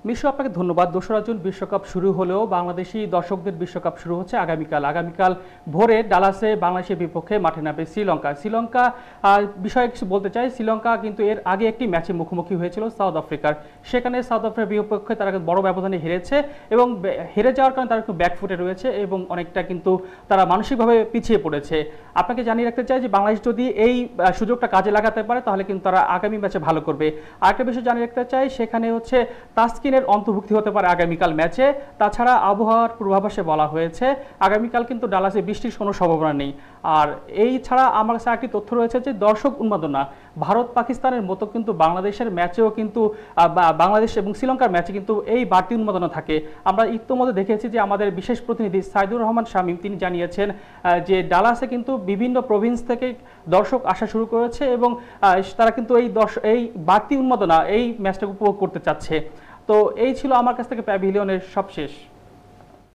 মিশু, আপনাকে ধন্যবাদ। দোসরা জুন বিশ্বকাপ শুরু হলেও বাংলাদেশি দর্শকদের বিশ্বকাপ শুরু হচ্ছে আগামীকাল ভোরে ডালাসে বাংলাদেশের বিপক্ষে মাঠে নামবে শ্রীলঙ্কা বিষয়ে কিছু বলতে চাই। শ্রীলঙ্কা কিন্তু এর আগে একটি ম্যাচে মুখোমুখি হয়েছিল সাউথ আফ্রিকার। সেখানে সাউথ আফ্রিকার বিপক্ষে তারা বড় ব্যবধানে হেরেছে এবং হেরে যাওয়ার কারণে তারা একটু ব্যাকফুটে রয়েছে এবং অনেকটা কিন্তু তারা মানসিকভাবে পিছিয়ে পড়েছে। আপনাকে জানিয়ে রাখতে চাই যে বাংলাদেশ যদি এই সুযোগটা কাজে লাগাতে পারে তাহলে কিন্তু তারা আগামী ম্যাচে ভালো করবে। আরেকটা বিষয় জানিয়ে রাখতে চাই, সেখানে হচ্ছে তাসকিনের অন্তর্ভুক্তি হতে পারে আগামীকাল ম্যাচে। তাছাড়া আবহাওয়ার পূর্বাভাসে বলা হয়েছে আগামীকাল কিন্তু ডালাসে বৃষ্টির কোনো সম্ভাবনা নেই। আর এই ছাড়া আমার কাছে একটি তথ্য রয়েছে যে দর্শক উন্মাদনা ভারত পাকিস্তানের মতো কিন্তু বাংলাদেশের ম্যাচেও কিন্তু বাংলাদেশ এবং শ্রীলঙ্কার ম্যাচে কিন্তু এই বাড়তি উন্মাদনা থাকে। আমরা ইতিমধ্যে দেখেছি যে আমাদের বিশেষ প্রতিনিধি সাইদুর রহমান শামীম তিনি জানিয়েছেন যে ডালাসে কিন্তু বিভিন্ন প্রভিন্স থেকে দর্শক আসা শুরু করেছে এবং তারা কিন্তু এই বাড়তি উন্মাদনা এই ম্যাচটাকে উপভোগ করতে চাচ্ছে। তো এই ছিল আমার কাছ থেকে প্যাভিলিয়নের সবশেষ।